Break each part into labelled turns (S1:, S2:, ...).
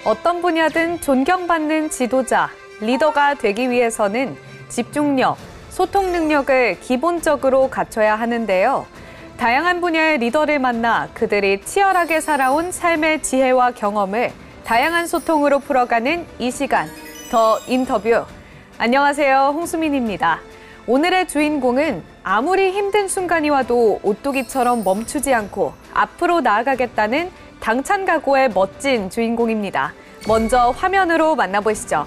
S1: 어떤 분야든 존경받는 지도자, 리더가 되기 위해서는 집중력, 소통 능력을 기본적으로 갖춰야 하는데요. 다양한 분야의 리더를 만나 그들이 치열하게 살아온 삶의 지혜와 경험을 다양한 소통으로 풀어가는 이 시간, 더 인터뷰. 안녕하세요, 홍수민입니다. 오늘의 주인공은 아무리 힘든 순간이 와도 오뚜기처럼 멈추지 않고 앞으로 나아가겠다는 당찬 각오의 멋진 주인공입니다. 먼저 화면으로 만나보시죠.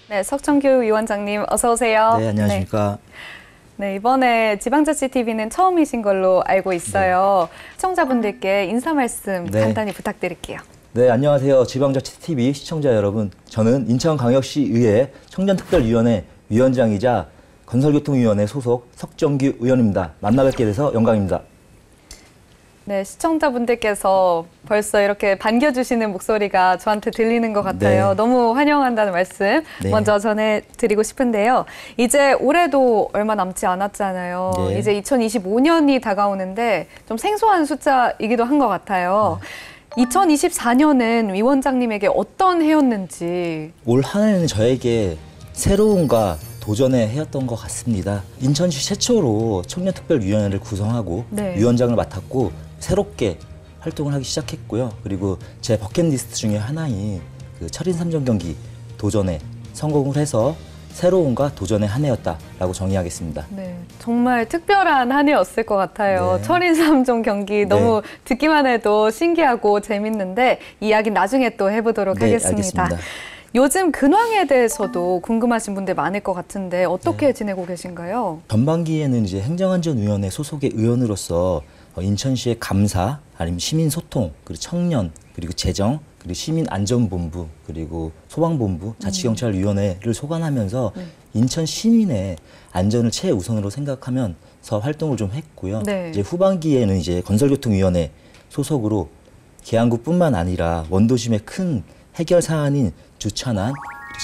S1: 네, 석정규 위원장님 어서 오세요.
S2: 네, 안녕하십니까.
S1: 네, 이번에 지방자치TV는 처음이신 걸로 알고 있어요. 시청자분들께 인사 말씀 간단히 부탁드릴게요.
S2: 네, 안녕하세요. 지방자치TV 시청자 여러분. 저는 인천광역시의회 청년특별위원회 위원장이자 건설교통위원회 소속 석정규 의원입니다. 만나 뵙게 돼서 영광입니다.
S1: 네, 시청자분들께서 벌써 이렇게 반겨주시는 목소리가 저한테 들리는 것 같아요.
S2: 네.
S1: 너무 환영한다는 말씀 먼저 전해드리고 싶은데요. 이제 올해도 얼마 남지 않았잖아요.
S2: 네.
S1: 이제 2025년이 다가오는데 좀 생소한 숫자이기도 한 것 같아요. 2024년은 위원장님에게 어떤 해였는지.
S2: 올 한 해는 저에게 새로움과 도전의 해였던 것 같습니다. 인천시 최초로 청년특별위원회를 구성하고 위원장을 맡았고 새롭게 활동을 하기 시작했고요. 그리고 제 버킷리스트 중에 하나인 그 철인 3종 경기 도전에 성공을 해서 새로움과 도전의 한 해였다라고 정의하겠습니다.
S1: 네, 정말 특별한 한 해였을 것 같아요.
S2: 네.
S1: 철인 3종 경기 너무 듣기만 해도 신기하고 재밌는데 이야기 나중에 또 해보도록 하겠습니다.
S2: 알겠습니다.
S1: 요즘 근황에 대해서도 궁금하신 분들 많을 것 같은데 어떻게 지내고 계신가요?
S2: 전반기에는 이제 행정안전위원회 소속의 의원으로서 인천시의 감사, 아니면 시민소통, 그리고 청년, 그리고 재정, 그리고 시민안전본부, 그리고 소방본부, 자치경찰위원회를 소관하면서 인천 시민의 안전을 최우선으로 생각하면서 활동을 좀 했고요. 이제 후반기에는 이제 건설교통위원회 소속으로 계양구뿐만 아니라 원도심의 큰 해결 사안인 주차난,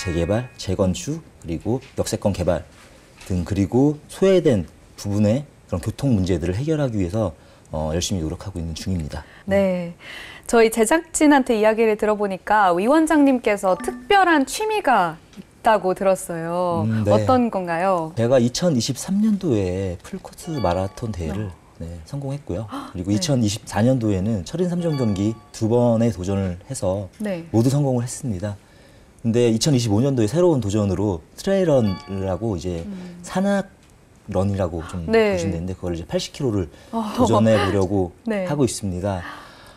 S2: 재개발, 재건축, 그리고 역세권 개발 등 그리고 소외된 부분의 그런 교통 문제들을 해결하기 위해서 열심히 노력하고 있는 중입니다.
S1: 네, 저희 제작진한테 이야기를 들어보니까 위원장님께서 특별한 취미가 있다고 들었어요. 어떤 건가요?
S2: 제가 2023년도에 풀코스 마라톤 대회를 성공했고요. 그리고 2024년도에는 철인 3종 경기 2번의 도전을 해서 모두 성공을 했습니다. 근데 2025년도에 새로운 도전으로 트레일런이라고 이제 산악런이라고 좀 보시는데 그걸 이제 80km를 도전해 보려고 하고 있습니다.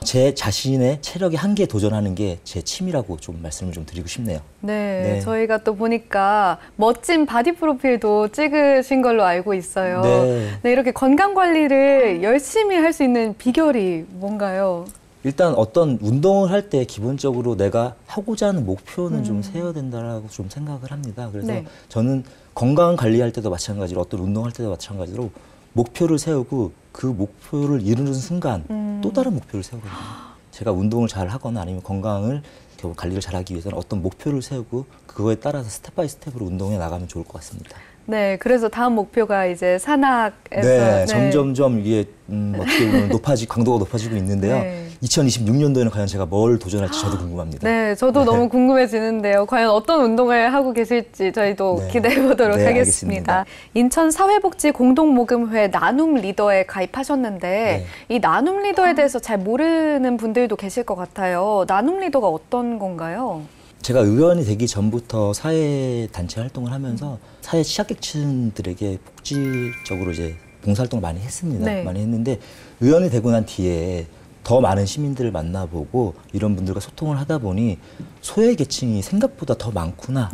S2: 제 자신의 체력의 한계에 도전하는 게 제 취미라고 좀 말씀을 좀 드리고 싶네요.
S1: 네, 저희가 또 보니까 멋진 바디 프로필도 찍으신 걸로 알고 있어요. 네, 이렇게 건강 관리를 열심히 할 수 있는 비결이 뭔가요?
S2: 일단 어떤 운동을 할 때 기본적으로 내가 하고자 하는 목표는 좀 세워야 된다라고 좀 생각을 합니다. 그래서 저는 건강 관리할 때도 마찬가지로 어떤 운동할 때도 마찬가지로 목표를 세우고 그 목표를 이루는 순간 또 다른 목표를 세우거든요. 제가 운동을 잘 하거나 아니면 건강을 관리를 잘하기 위해서는 어떤 목표를 세우고 그거에 따라서 스텝 바이 스텝으로 운동해 나가면 좋을 것 같습니다.
S1: 네, 그래서 다음 목표가 이제 산악에서
S2: 점점점 이게 어떻게 보면 강도가 높아지고 있는데요. 2026년도에는 과연 제가 뭘 도전할지 저도 궁금합니다.
S1: 네, 저도 너무 궁금해지는데요. 과연 어떤 운동을 하고 계실지 저희도 기대해 보도록 하겠습니다. 알겠습니다. 인천사회복지공동모금회 나눔 리더에 가입하셨는데 이 나눔 리더에 대해서 잘 모르는 분들도 계실 것 같아요. 나눔 리더가 어떤 건가요?
S2: 제가 의원이 되기 전부터 사회단체 활동을 하면서 사회 취약계층들에게 복지적으로 이제 봉사활동을 많이 했습니다. 많이 했는데 의원이 되고 난 뒤에 더 많은 시민들을 만나보고 이런 분들과 소통을 하다 보니 소외계층이 생각보다 더 많구나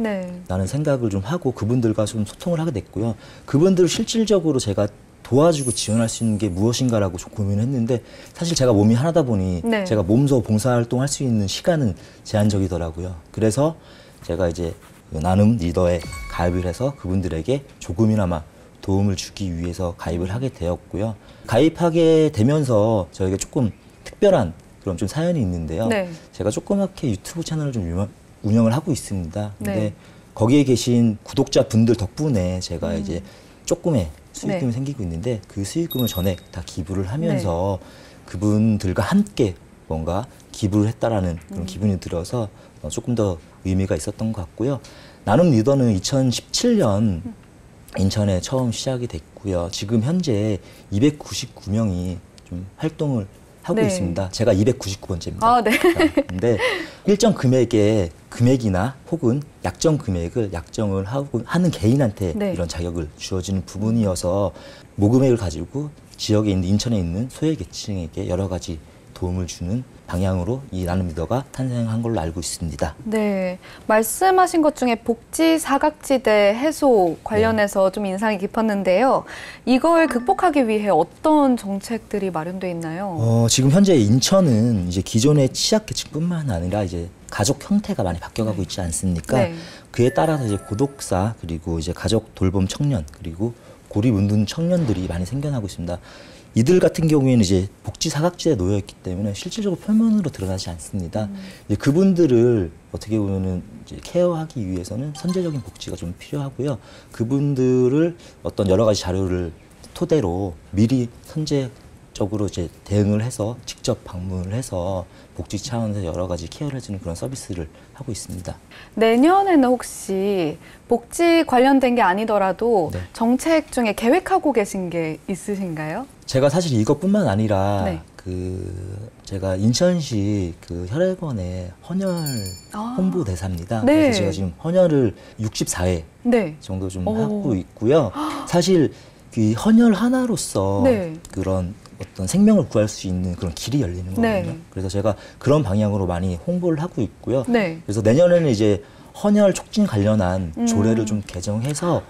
S2: 라는 생각을 좀 하고 그분들과 좀 소통을 하게 됐고요. 그분들을 실질적으로 제가 도와주고 지원할 수 있는 게 무엇인가라고 좀 고민을 했는데 사실 제가 몸이 하나다 보니 제가 몸소 봉사활동 할 수 있는 시간은 제한적이더라고요. 그래서 제가 이제 나눔 리더에 가입을 해서 그분들에게 조금이나마 도움을 주기 위해서 가입을 하게 되었고요. 가입하게 되면서 저에게 조금 특별한 그런 좀 사연이 있는데요.
S1: 네.
S2: 제가 조그맣게 유튜브 채널을 좀 운영을 하고 있습니다. 근데
S1: 네.
S2: 거기에 계신 구독자분들 덕분에 제가 이제 조금의 수익금이
S1: 네.
S2: 생기고 있는데 그 수익금을 전액 다 기부를 하면서 그분들과 함께 뭔가 기부를 했다라는 그런 기분이 들어서 조금 더 의미가 있었던 것 같고요. 나눔 리더는 2017년 인천에 처음 시작이 됐고요. 지금 현재 299명이 좀 활동을 하고
S1: 네.
S2: 있습니다. 제가 299번째입니다.
S1: 아, 네.
S2: 근데 일정 금액의 금액이나 혹은 약정 금액을 약정을 하는 개인한테
S1: 네.
S2: 이런 자격을 주어지는 부분이어서 모금액을 가지고 지역에 있는 인천에 있는 소외계층에게 여러 가지 도움을 주는 방향으로 이 나눔 리더가 탄생한 걸로 알고 있습니다.
S1: 네, 말씀하신 것 중에 복지 사각지대 해소 관련해서 좀 인상이 깊었는데요. 이걸 극복하기 위해 어떤 정책들이 마련돼 있나요?
S2: 지금 현재 인천은 이제 기존의 취약계층뿐만 아니라 이제 가족 형태가 많이 바뀌어가고 있지 않습니까?
S1: 네.
S2: 그에 따라서 이제 고독사 그리고 이제 가족 돌봄 청년 그리고 고립운둔 청년들이 많이 생겨나고 있습니다. 이들 같은 경우에는 이제 복지 사각지대에 놓여 있기 때문에 실질적으로 표면으로 드러나지 않습니다. 이제 그분들을 어떻게 보면은 이제 케어하기 위해서는 선제적인 복지가 좀 필요하고요. 그분들을 어떤 여러 가지 자료를 토대로 미리 선제적으로 이제 대응을 해서 직접 방문을 해서 복지 차원에서 여러 가지 케어를 해주는 그런 서비스를 하고 있습니다.
S1: 내년에는 혹시 복지 관련된 게 아니더라도
S2: 네.
S1: 정책 중에 계획하고 계신 게 있으신가요?
S2: 제가 사실 이것뿐만 아니라
S1: 네.
S2: 제가 인천시 그 혈액원의 헌혈 홍보 대사입니다.
S1: 네.
S2: 그래서 제가 지금 헌혈을 64회
S1: 네.
S2: 정도 좀
S1: 오.
S2: 하고 있고요. 사실 그 헌혈 하나로서
S1: 네.
S2: 그런 어떤 생명을 구할 수 있는 그런 길이 열리는 거거든요.
S1: 네.
S2: 그래서 제가 그런 방향으로 많이 홍보를 하고 있고요.
S1: 네.
S2: 그래서 내년에는 이제 헌혈 촉진 관련한 조례를 좀 개정해서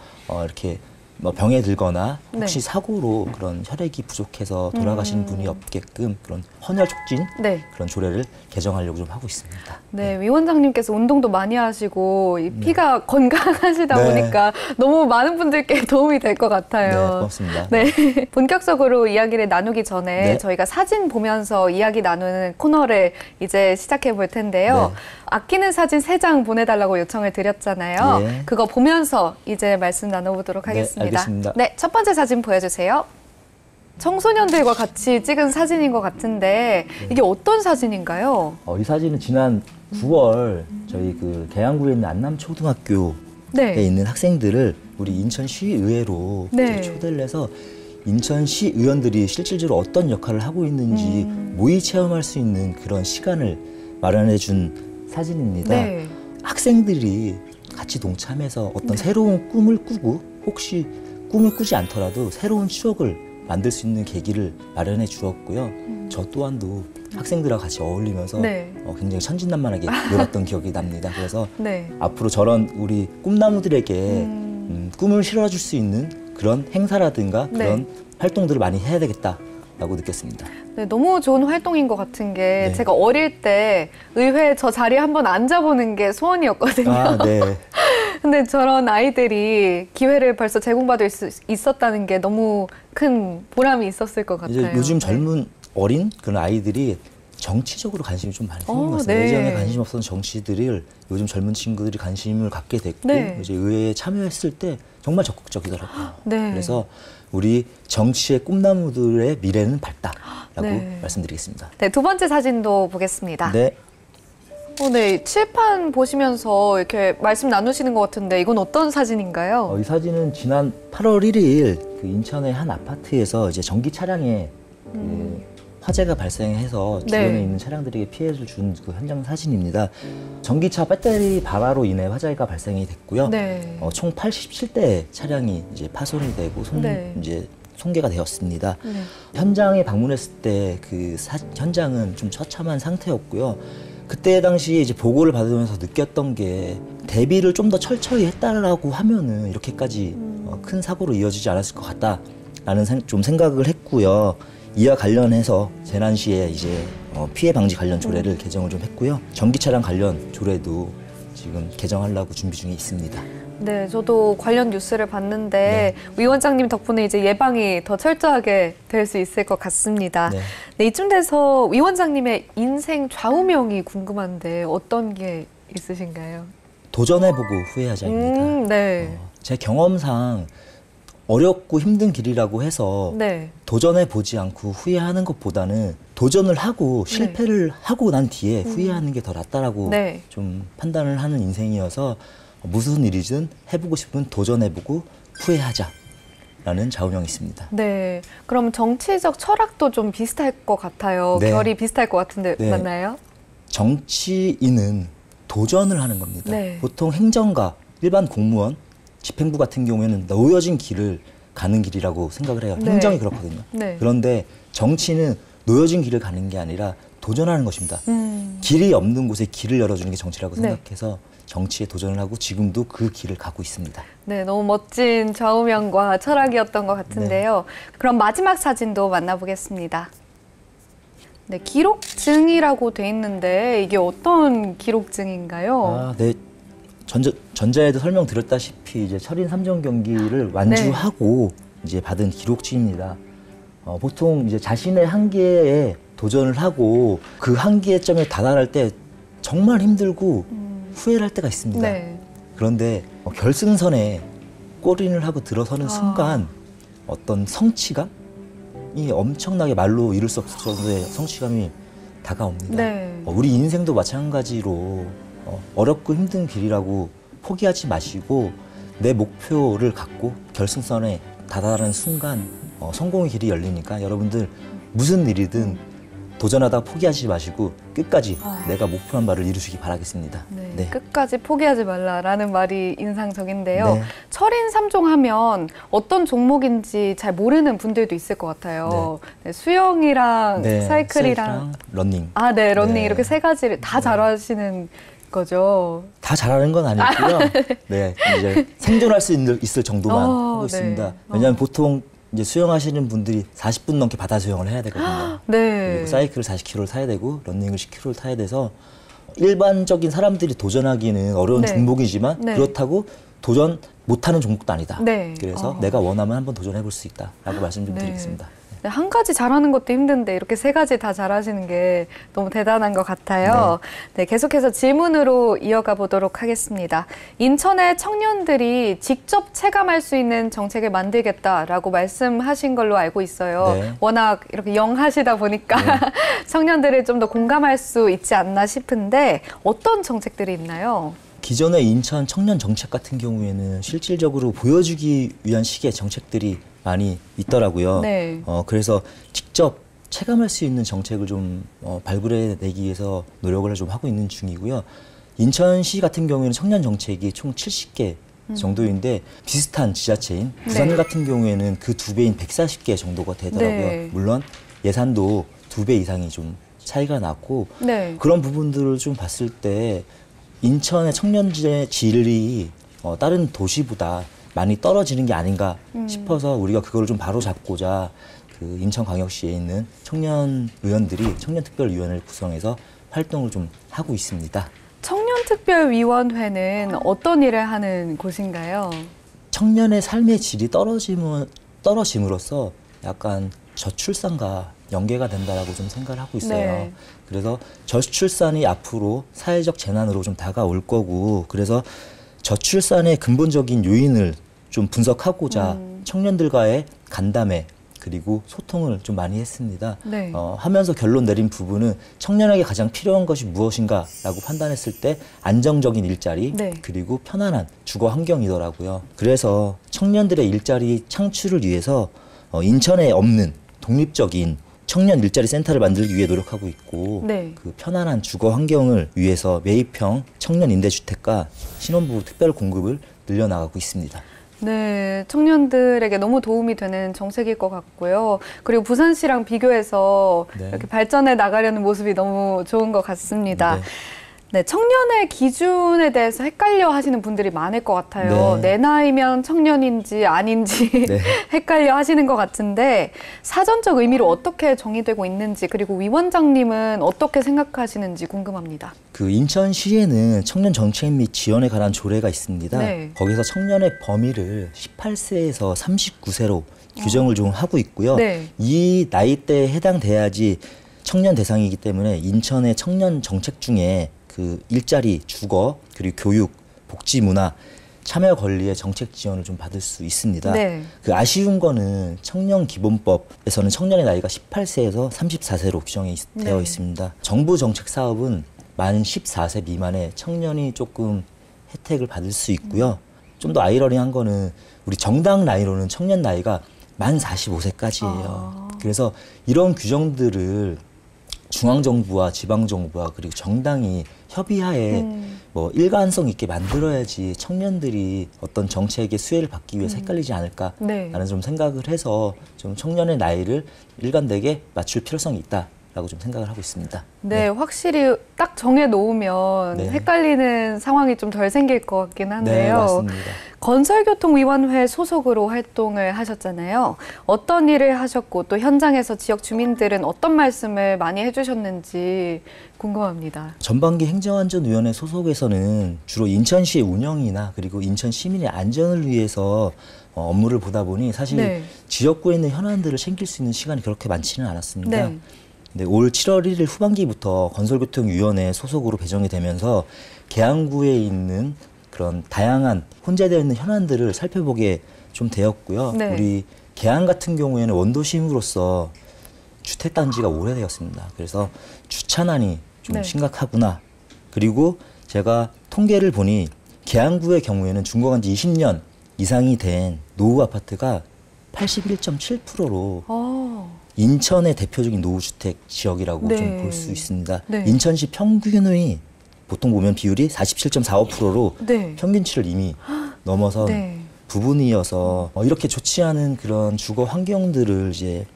S2: 이렇게 뭐 병에 들거나 혹시
S1: 네.
S2: 사고로 그런 혈액이 부족해서 돌아가시는 분이 없게끔 그런 헌혈 촉진
S1: 네.
S2: 그런 조례를 개정하려고 좀 하고 있습니다.
S1: 네, 위원장님께서 운동도 많이 하시고 이 피가 건강하시다
S2: 네.
S1: 보니까 너무 많은 분들께 도움이 될 것
S2: 네,
S1: 같아요.
S2: 고맙습니다.
S1: 네, 본격적으로 이야기를 나누기 전에
S2: 네.
S1: 저희가 사진 보면서 이야기 나누는 코너를 이제 시작해 볼 텐데요.
S2: 네.
S1: 아끼는 사진 3장 보내달라고 요청을 드렸잖아요.
S2: 네.
S1: 그거 보면서 이제 말씀 나눠보도록
S2: 네,
S1: 하겠습니다.
S2: 알겠습니다.
S1: 네, 첫 번째 사진 보여주세요. 청소년들과 같이 찍은 사진인 것 같은데 이게 어떤 사진인가요?
S2: 이 사진은 지난 9월 저희 그 계양구에 있는 안남초등학교에
S1: 네.
S2: 있는 학생들을 우리 인천시의회로
S1: 네.
S2: 초대를 해서 인천시 의원들이 실질적으로 어떤 역할을 하고 있는지 모의 체험할 수 있는 그런 시간을 마련해 준 사진입니다.
S1: 네.
S2: 학생들이 같이 동참해서 어떤 새로운 꿈을 꾸고 혹시 꿈을 꾸지 않더라도 새로운 추억을 만들 수 있는 계기를 마련해 주었고요. 저 또한도 학생들하고 같이 어울리면서
S1: 네.
S2: 굉장히 천진난만하게 놀았던 기억이 납니다. 그래서
S1: 네.
S2: 앞으로 저런 우리 꿈나무들에게 꿈을 실어줄 수 있는 그런 행사라든가 그런 활동들을 많이 해야 되겠다라고 느꼈습니다.
S1: 네, 너무 좋은 활동인 것 같은 게
S2: 네.
S1: 제가 어릴 때 의회 저 자리에 한번 앉아보는 게 소원이었거든요.
S2: 아, 네.
S1: 근데 저런 아이들이 기회를 벌써 제공받을 수 있었다는 게 너무 큰 보람이 있었을 것 같아요.
S2: 이제 요즘
S1: 네.
S2: 젊은 어린 그런 아이들이 정치적으로 관심이 좀 많이 생긴 것 같아요.
S1: 네.
S2: 예전에 관심 없었던 정치들을 요즘 젊은 친구들이 관심을 갖게 됐고
S1: 네.
S2: 이제 의회에 참여했을 때 정말 적극적이더라고요.
S1: 네.
S2: 그래서 우리 정치의 꿈나무들의 미래는 밝다라고
S1: 네.
S2: 말씀드리겠습니다.
S1: 네, 두 번째 사진도 보겠습니다.
S2: 네.
S1: 네, 칠판 보시면서 이렇게 말씀 나누시는 것 같은데 이건 어떤 사진인가요?
S2: 이 사진은 지난 8월 1일 그 인천의 한 아파트에서 이제 전기 차량에 화재가 발생해서 주변에
S1: 네.
S2: 있는 차량들에게 피해를 준 그 현장 사진입니다. 전기차 배터리 발화로 인해 화재가 발생이 됐고요.
S1: 네.
S2: 총 87대 차량이 이제 파손이 되고
S1: 네.
S2: 이제 손괴가 되었습니다.
S1: 네.
S2: 현장에 방문했을 때 그 현장은 좀 처참한 상태였고요. 그때 당시에 이제 보고를 받으면서 느꼈던 게 대비를 좀 더 철저히 했다라고 하면은 이렇게까지 큰 사고로 이어지지 않았을 것 같다라는 좀 생각을 했고요. 이와 관련해서 재난 시에 이제 피해 방지 관련 조례를 개정을 좀 했고요. 전기 차량 관련 조례도 지금 개정하려고 준비 중에 있습니다.
S1: 네, 저도 관련 뉴스를 봤는데 위원장님 덕분에 이제 예방이 더 철저하게 될 수 있을 것 같습니다.
S2: 네.
S1: 네, 이쯤 돼서 위원장님의 인생 좌우명이 궁금한데 어떤 게 있으신가요?
S2: 도전해보고 후회하자입니다.
S1: 네.
S2: 제 경험상 어렵고 힘든 길이라고 해서
S1: 네.
S2: 도전해보지 않고 후회하는 것보다는 도전을 하고 실패를 하고 난 뒤에 후회하는 게 더 낫다라고
S1: 네.
S2: 좀 판단을 하는 인생이어서 무슨 일이든 해보고 싶으면 도전해보고 후회하자라는 좌우명이 있습니다.
S1: 네. 그럼 정치적 철학도 좀 비슷할 것 같아요.
S2: 네.
S1: 결이 비슷할 것 같은데
S2: 네.
S1: 맞나요?
S2: 정치인은 도전을 하는 겁니다.
S1: 네.
S2: 보통 행정가, 일반 공무원, 집행부 같은 경우에는 놓여진 길을 가는 길이라고 생각을 해요.
S1: 네.
S2: 행정이 그렇거든요.
S1: 네.
S2: 그런데 정치는 놓여진 길을 가는 게 아니라 도전하는 것입니다. 길이 없는 곳에 길을 열어주는 게 정치라고
S1: 네.
S2: 생각해서 정치에 도전을 하고 지금도 그 길을 가고 있습니다.
S1: 네, 너무 멋진 좌우명과 철학이었던 것 같은데요. 그럼 마지막 사진도 만나보겠습니다. 네, 기록증이라고 돼 있는데 이게 어떤 기록증인가요?
S2: 아, 네. 전자에도 설명드렸다시피 이제 철인 3종 경기를 완주하고 이제 받은 기록증입니다. 보통 이제 자신의 한계에 도전을 하고 그 한계점에 다다를 때 정말 힘들고 후회를 할 때가 있습니다.
S1: 네.
S2: 그런데 결승선에 골인을 하고 들어서는 순간 어떤 성취감이 엄청나게 말로 이룰 수 없을 정도의 성취감이 다가옵니다.
S1: 네.
S2: 우리 인생도 마찬가지로 어렵고 힘든 길이라고 포기하지 마시고 내 목표를 갖고 결승선에 다다르는 순간 성공의 길이 열리니까 여러분들 무슨 일이든 도전하다가 포기하지 마시고 끝까지 내가 목표한 바를 이루시기 바라겠습니다.
S1: 네,
S2: 네.
S1: 끝까지 포기하지 말라라는 말이 인상적인데요.
S2: 네.
S1: 철인 3종 하면 어떤 종목인지 잘 모르는 분들도 있을 것 같아요. 네, 수영이랑
S2: 네,
S1: 사이클이랑
S2: 러닝.
S1: 아, 네, 러닝
S2: 네.
S1: 이렇게 세 가지를 다 잘하시는 거죠.
S2: 다 잘하는 건 아니고요. 네, 이제 생존할 수 있을 정도만 하고
S1: 네.
S2: 있습니다. 왜냐하면 보통 이제 수영하시는 분들이 40분 넘게 바다 수영을 해야 되거든요.
S1: 네.
S2: 그리고 사이클을 40km를 타야 되고 러닝을 10km를 타야 돼서 일반적인 사람들이 도전하기는 어려운
S1: 네.
S2: 종목이지만
S1: 네.
S2: 그렇다고 도전 못하는 종목도 아니다.
S1: 네.
S2: 그래서 내가 원하면 한번 도전해볼 수 있다라고 말씀 좀 드리겠습니다.
S1: 네, 한 가지 잘하는 것도 힘든데 이렇게 세 가지 다 잘하시는 게 너무 대단한 것 같아요. 네, 계속해서 질문으로 이어가 보도록 하겠습니다. 인천의 청년들이 직접 체감할 수 있는 정책을 만들겠다라고 말씀하신 걸로 알고 있어요.
S2: 네.
S1: 워낙 이렇게 영하시다 보니까 청년들을 좀 더 공감할 수 있지 않나 싶은데 어떤 정책들이 있나요?
S2: 기존의 인천 청년 정책 같은 경우에는 실질적으로 보여주기 위한 식의 정책들이 많이 있더라고요.
S1: 네.
S2: 그래서 직접 체감할 수 있는 정책을 좀 발굴해내기 위해서 노력을 좀 하고 있는 중이고요. 인천시 같은 경우에는 청년 정책이 총 70개 정도인데 비슷한 지자체인 부산 같은 경우에는 그 2배인 140개 정도가 되더라고요.
S1: 네.
S2: 물론 예산도 2배 이상이 좀 차이가 났고
S1: 네.
S2: 그런 부분들을 좀 봤을 때 인천의 청년지의 질이 다른 도시보다 많이 떨어지는 게 아닌가 싶어서 우리가 그걸 좀 바로잡고자 그 인천광역시에 있는 청년 의원들이 청년특별위원회를 구성해서 활동을 좀 하고 있습니다.
S1: 청년특별위원회는 어떤 일을 하는 곳인가요?
S2: 청년의 삶의 질이 떨어짐으로써 약간 저출산과 연계가 된다라고 좀 생각을 하고 있어요.
S1: 네.
S2: 그래서 저출산이 앞으로 사회적 재난으로 좀 다가올 거고 그래서 저출산의 근본적인 요인을 좀 분석하고자 청년들과의 간담회 그리고 소통을 좀 많이 했습니다.
S1: 네.
S2: 하면서 결론 내린 부분은 청년에게 가장 필요한 것이 무엇인가라고 판단했을 때 안정적인 일자리
S1: 네.
S2: 그리고 편안한 주거 환경이더라고요. 그래서 청년들의 일자리 창출을 위해서 인천에 없는 독립적인 청년 일자리 센터를 만들기 위해 노력하고 있고
S1: 네.
S2: 그 편안한 주거 환경을 위해서 매입형 청년 임대주택과 신혼부부 특별 공급을 늘려나가고 있습니다.
S1: 네, 청년들에게 너무 도움이 되는 정책일 것 같고요. 그리고 부산시랑 비교해서
S2: 네.
S1: 이렇게 발전해 나가려는 모습이 너무 좋은 것 같습니다.
S2: 네.
S1: 네, 청년의 기준에 대해서 헷갈려 하시는 분들이 많을 것 같아요.
S2: 네.
S1: 내 나이면 청년인지 아닌지
S2: 네.
S1: 헷갈려 하시는 것 같은데 사전적 의미로 어떻게 정의되고 있는지 그리고 위원장님은 어떻게 생각하시는지 궁금합니다.
S2: 그 인천시에는 청년 정책 및 지원에 관한 조례가 있습니다.
S1: 네.
S2: 거기서 청년의 범위를 18세에서 39세로 규정을 좀 하고 있고요.
S1: 네.
S2: 이 나이대에 해당돼야지 청년 대상이기 때문에 인천의 청년 정책 중에 그 일자리, 주거, 그리고 교육, 복지 문화, 참여 권리의 정책 지원을 좀 받을 수 있습니다.
S1: 네.
S2: 그 아쉬운 거는 청년기본법에서는 청년의 나이가 18세에서 34세로 규정이 되어
S1: 네.
S2: 있습니다. 정부 정책 사업은 만 14세 미만의 청년이 조금 혜택을 받을 수 있고요. 좀 더 아이러니한 거는 우리 정당 나이로는 청년 나이가 만 45세까지예요. 그래서 이런 규정들을 중앙정부와 지방정부와 그리고 정당이 협의하에 뭐 일관성 있게 만들어야지 청년들이 어떤 정책의 수혜를 받기 위해서 헷갈리지 않을까라는
S1: 네.
S2: 좀 생각을 해서 좀 청년의 나이를 일관되게 맞출 필요성이 있다라고 좀 생각을 하고 있습니다.
S1: 네, 확실히 딱 정해 놓으면
S2: 네.
S1: 헷갈리는 상황이 좀 덜 생길 것 같긴
S2: 네,
S1: 한데요.
S2: 맞습니다.
S1: 건설교통위원회 소속으로 활동을 하셨잖아요. 어떤 일을 하셨고 또 현장에서 지역 주민들은 어떤 말씀을 많이 해주셨는지 궁금합니다.
S2: 전반기 행정안전위원회 소속에서는 주로 인천시의 운영이나 그리고 인천 시민의 안전을 위해서 업무를 보다 보니 사실
S1: 네.
S2: 지역구에 있는 현안들을 챙길 수 있는 시간이 그렇게 많지는 않았습니다.
S1: 네.
S2: 근데 올 7월 1일 후반기부터 건설교통위원회 소속으로 배정이 되면서 계양구에 있는 그런 다양한 혼재되어 있는 현안들을 살펴보게 좀 되었고요.
S1: 네.
S2: 우리 계양 같은 경우에는 원도심으로서 주택단지가 오래되었습니다. 그래서 주차난이 좀
S1: 네.
S2: 심각하구나. 그리고 제가 통계를 보니 계양구의 경우에는 준공한 지 20년 이상이 된 노후 아파트가 81.7%로 인천의 대표적인 노후주택 지역이라고
S1: 네.
S2: 좀 볼 수 있습니다.
S1: 네.
S2: 인천시 평균의 보통 보면 비율이 47.45%로
S1: 네.
S2: 평균치를 이미 넘어선
S1: 네.
S2: 부분이어서 이렇게 좋지 않은 그런 주거 환경들을 이제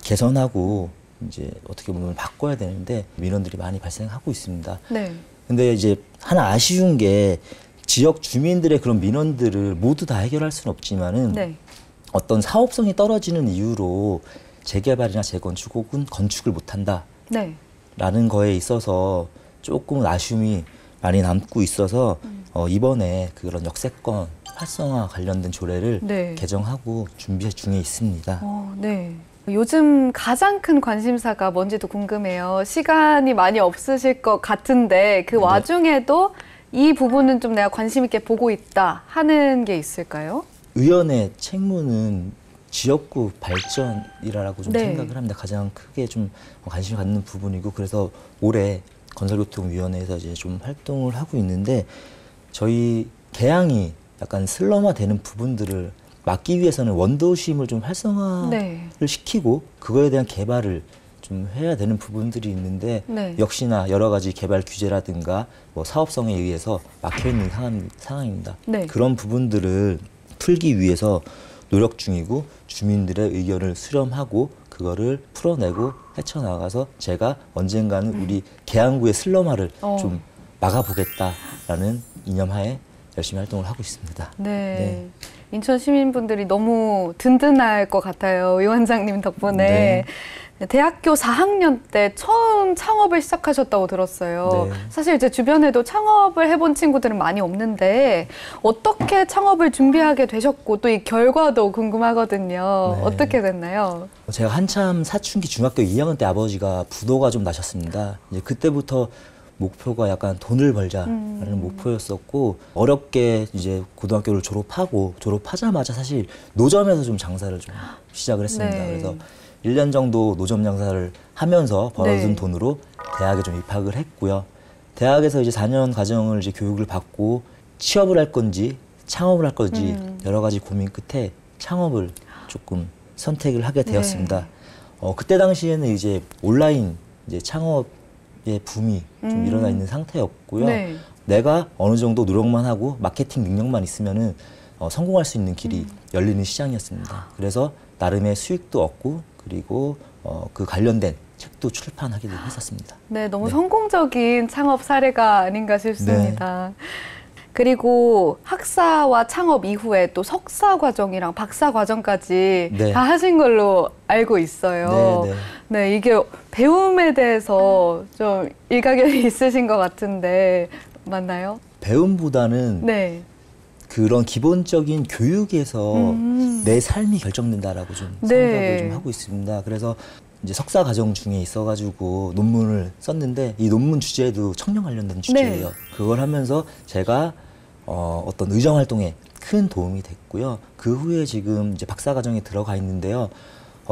S2: 개선하고 이제 어떻게 보면 바꿔야 되는데 민원들이 많이 발생하고 있습니다.
S1: 네.
S2: 근데 이제 하나 아쉬운 게 지역 주민들의 그런 민원들을 모두 다 해결할 수는 없지만은
S1: 네.
S2: 어떤 사업성이 떨어지는 이유로 재개발이나 재건축 혹은 건축을 못한다라는
S1: 네.
S2: 거에 있어서 조금은 아쉬움이 많이 남고 있어서 이번에 그런 역세권 활성화 관련된 조례를
S1: 네.
S2: 개정하고 준비 중에 있습니다.
S1: 네. 요즘 가장 큰 관심사가 뭔지도 궁금해요. 시간이 많이 없으실 것 같은데 그 와중에도 이 부분은 좀 내가 관심 있게 보고 있다 하는 게 있을까요?
S2: 의원의 책무는 지역구 발전이라고 좀
S1: 네.
S2: 생각을 합니다. 가장 크게 좀 관심을 갖는 부분이고 그래서 올해 건설교통위원회에서 이제 좀 활동을 하고 있는데 저희 계양이 약간 슬럼화되는 부분들을 막기 위해서는 원도심을 좀 활성화를
S1: 네.
S2: 시키고 그거에 대한 개발을 좀 해야 되는 부분들이 있는데
S1: 네.
S2: 역시나 여러 가지 개발 규제라든가 뭐 사업성에 의해서 막혀 있는 상황입니다.
S1: 네.
S2: 그런 부분들을 풀기 위해서 노력 중이고 주민들의 의견을 수렴하고 그거를 풀어내고 헤쳐나가서 제가 언젠가는 우리 계양구의 슬럼화를 좀 막아보겠다라는 이념하에 열심히 활동을 하고 있습니다.
S1: 네. 인천 시민분들이 너무 든든할 것 같아요. 위원장님 덕분에. 네. 대학교 4학년 때 처음 창업을 시작하셨다고 들었어요.
S2: 네.
S1: 사실 제 주변에도 창업을 해본 친구들은 많이 없는데 어떻게 창업을 준비하게 되셨고 또 이 결과도 궁금하거든요.
S2: 네.
S1: 어떻게 됐나요?
S2: 제가 한참 사춘기 중학교 2학년 때 아버지가 부도가 좀 나셨습니다. 이제 그때부터 목표가 약간 돈을 벌자라는 목표였었고 어렵게 이제 고등학교를 졸업하자마자 사실 노점에서 좀 장사를 좀 시작을 했습니다.
S1: 네.
S2: 그래서 1년 정도 노점 장사를 하면서 벌어둔
S1: 네.
S2: 돈으로 대학에 좀 입학을 했고요. 대학에서 이제 4년 과정을 이제 교육을 받고 취업을 할 건지 창업을 할 건지 여러 가지 고민 끝에 창업을 조금 선택을 하게 되었습니다. 그때 당시에는 이제 온라인 이제 창업의 붐이 좀 일어나 있는 상태였고요.
S1: 네.
S2: 내가 어느 정도 노력만 하고 마케팅 능력만 있으면은 성공할 수 있는 길이 열리는 시장이었습니다. 그래서 나름의 수익도 얻고 그리고 그 관련된 책도 출판하기도 했었습니다.
S1: 네, 너무
S2: 네.
S1: 성공적인 창업 사례가 아닌가 싶습니다. 그리고 학사와 창업 이후에 또 석사 과정이랑 박사 과정까지
S2: 네.
S1: 다 하신 걸로 알고 있어요.
S2: 네, 네.
S1: 네, 이게 배움에 대해서 좀 일가견이 있으신 것 같은데 맞나요?
S2: 배움보다는
S1: 네.
S2: 그런 기본적인 교육에서 내 삶이 결정된다라고 좀 생각을
S1: 네.
S2: 좀 하고 있습니다. 그래서 이제 석사 과정 중에 있어가지고 논문을 썼는데 이 논문 주제도 청년 관련된 주제예요.
S1: 네.
S2: 그걸 하면서 제가 어떤 의정 활동에 큰 도움이 됐고요. 그 후에 지금 이제 박사 과정에 들어가 있는데요.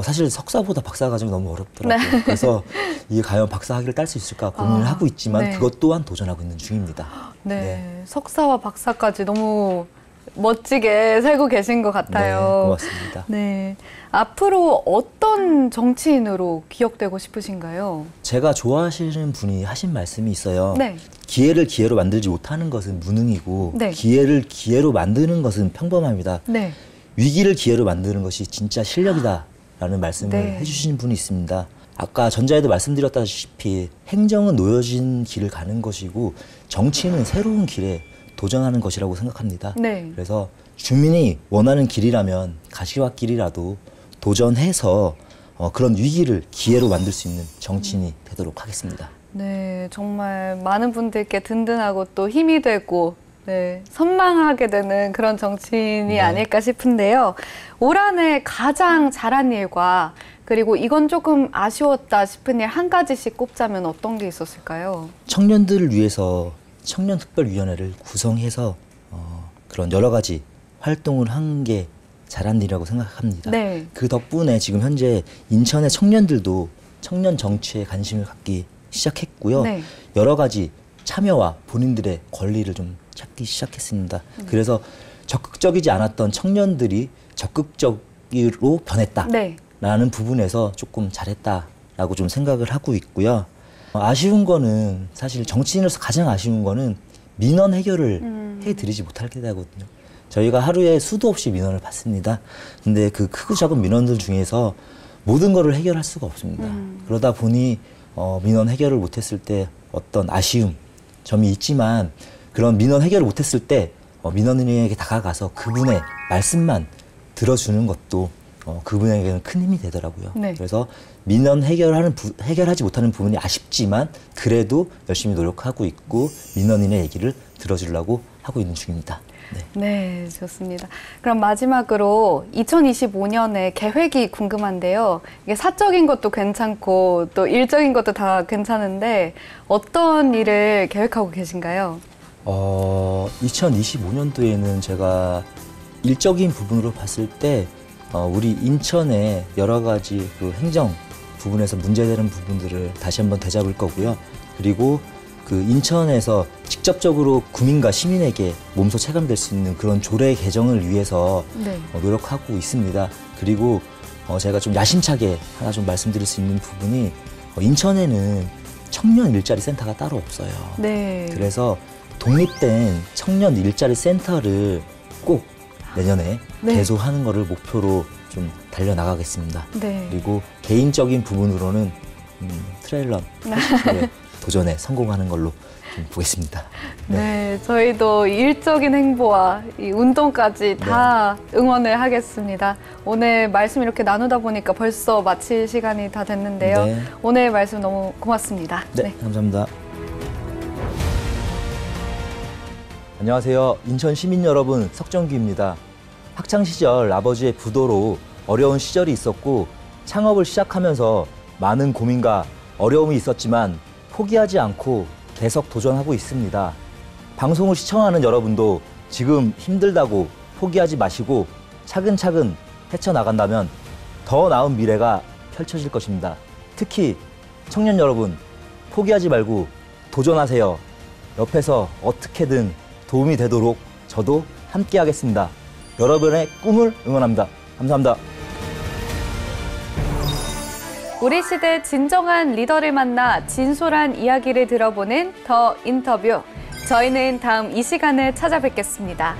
S2: 사실 석사보다 박사 과정이 너무 어렵더라고요.
S1: 네.
S2: 그래서 이게 과연 박사 학위를 딸 수 있을까 고민을 하고 있지만
S1: 네.
S2: 그것 또한 도전하고 있는 중입니다.
S1: 네. 석사와 박사까지 너무 멋지게 살고 계신 것
S2: 네,
S1: 같아요.
S2: 고맙습니다.
S1: 네. 앞으로 어떤 정치인으로 기억되고 싶으신가요?
S2: 제가 좋아하시는 분이 하신 말씀이 있어요.
S1: 네.
S2: 기회를 기회로 만들지 못하는 것은 무능이고
S1: 네.
S2: 기회를 기회로 만드는 것은 평범합니다.
S1: 네.
S2: 위기를 기회로 만드는 것이 진짜 실력이다라는 말씀을
S1: 네.
S2: 해주신 분이 있습니다. 아까 전자에도 말씀드렸다시피 행정은 놓여진 길을 가는 것이고 정치는 새로운 길에 도전하는 것이라고 생각합니다.
S1: 네.
S2: 그래서 주민이 원하는 길이라면 가시밭길이라도 도전해서 그런 위기를 기회로 만들 수 있는 정치인이 되도록 하겠습니다.
S1: 네, 정말 많은 분들께 든든하고 또 힘이 되고 네, 선망하게 되는 그런 정치인이
S2: 네.
S1: 아닐까 싶은데요. 올 한 해 가장 잘한 일과 그리고 이건 조금 아쉬웠다 싶은 일 한 가지씩 꼽자면 어떤 게 있었을까요?
S2: 청년들을 위해서 청년특별위원회를 구성해서 그런 여러 가지 활동을 한 게 잘한 일이라고 생각합니다.
S1: 네.
S2: 그 덕분에 지금 현재 인천의 청년들도 청년 정치에 관심을 갖기 시작했고요.
S1: 네.
S2: 여러 가지 참여와 본인들의 권리를 좀 찾기 시작했습니다. 그래서 적극적이지 않았던 청년들이 적극적으로 변했다.
S1: 네.
S2: 라는 부분에서 조금 잘했다라고 좀 생각을 하고 있고요. 아쉬운 거는 사실 정치인으로서 가장 아쉬운 거는 민원 해결을 해드리지 못할 때거든요. 저희가 하루에 수도 없이 민원을 받습니다. 근데 그 크고 작은 민원들 중에서 모든 거를 해결할 수가 없습니다. 그러다 보니 민원 해결을 못했을 때 어떤 아쉬움 점이 있지만 그런 민원 해결을 못했을 때 민원인에게 다가가서 그분의 말씀만 들어주는 것도 그분에게는 큰 힘이 되더라고요.
S1: 네.
S2: 그래서 민원 해결하지 못하는 부분이 아쉽지만 그래도 열심히 노력하고 있고 민원인의 얘기를 들어주려고 하고 있는 중입니다. 네.
S1: 네, 좋습니다. 그럼 마지막으로 2025년의 계획이 궁금한데요. 이게 사적인 것도 괜찮고 또 일적인 것도 다 괜찮은데 어떤 일을 계획하고 계신가요?
S2: 2025년도에는 제가 일적인 부분으로 봤을 때 우리 인천의 여러 가지 그 행정 부분에서 문제되는 부분들을 다시 한번 되잡을 거고요. 그리고 그 인천에서 직접적으로 국민과 시민에게 몸소 체감될 수 있는 그런 조례 개정을 위해서
S1: 네.
S2: 노력하고 있습니다. 그리고 제가 좀 야심차게 하나 좀 말씀드릴 수 있는 부분이 인천에는 청년 일자리 센터가 따로 없어요.
S1: 네.
S2: 그래서 독립된 청년 일자리 센터를 꼭 내년에
S1: 네.
S2: 개소하는 것을 목표로 좀 달려나가겠습니다.
S1: 네.
S2: 그리고 개인적인 부분으로는 트레일런 네, 도전에 성공하는 걸로 좀 보겠습니다.
S1: 네, 저희도 일적인 행보와 이 운동까지 다 응원을 하겠습니다. 오늘 말씀 이렇게 나누다 보니까 벌써 마칠 시간이 다 됐는데요.
S2: 네.
S1: 오늘 말씀 너무 고맙습니다.
S2: 네, 감사합니다. 안녕하세요. 인천 시민 여러분, 석정규입니다. 학창시절 아버지의 부도로 어려운 시절이 있었고 창업을 시작하면서 많은 고민과 어려움이 있었지만 포기하지 않고 계속 도전하고 있습니다. 방송을 시청하는 여러분도 지금 힘들다고 포기하지 마시고 차근차근 헤쳐나간다면 더 나은 미래가 펼쳐질 것입니다. 특히 청년 여러분, 포기하지 말고 도전하세요. 옆에서 어떻게든 도움이 되도록 저도 함께 하겠습니다. 여러분의 꿈을 응원합니다. 감사합니다.
S1: 우리 시대 진정한 리더를 만나 진솔한 이야기를 들어보는 더 인터뷰. 저희는 다음 이 시간에 찾아뵙겠습니다.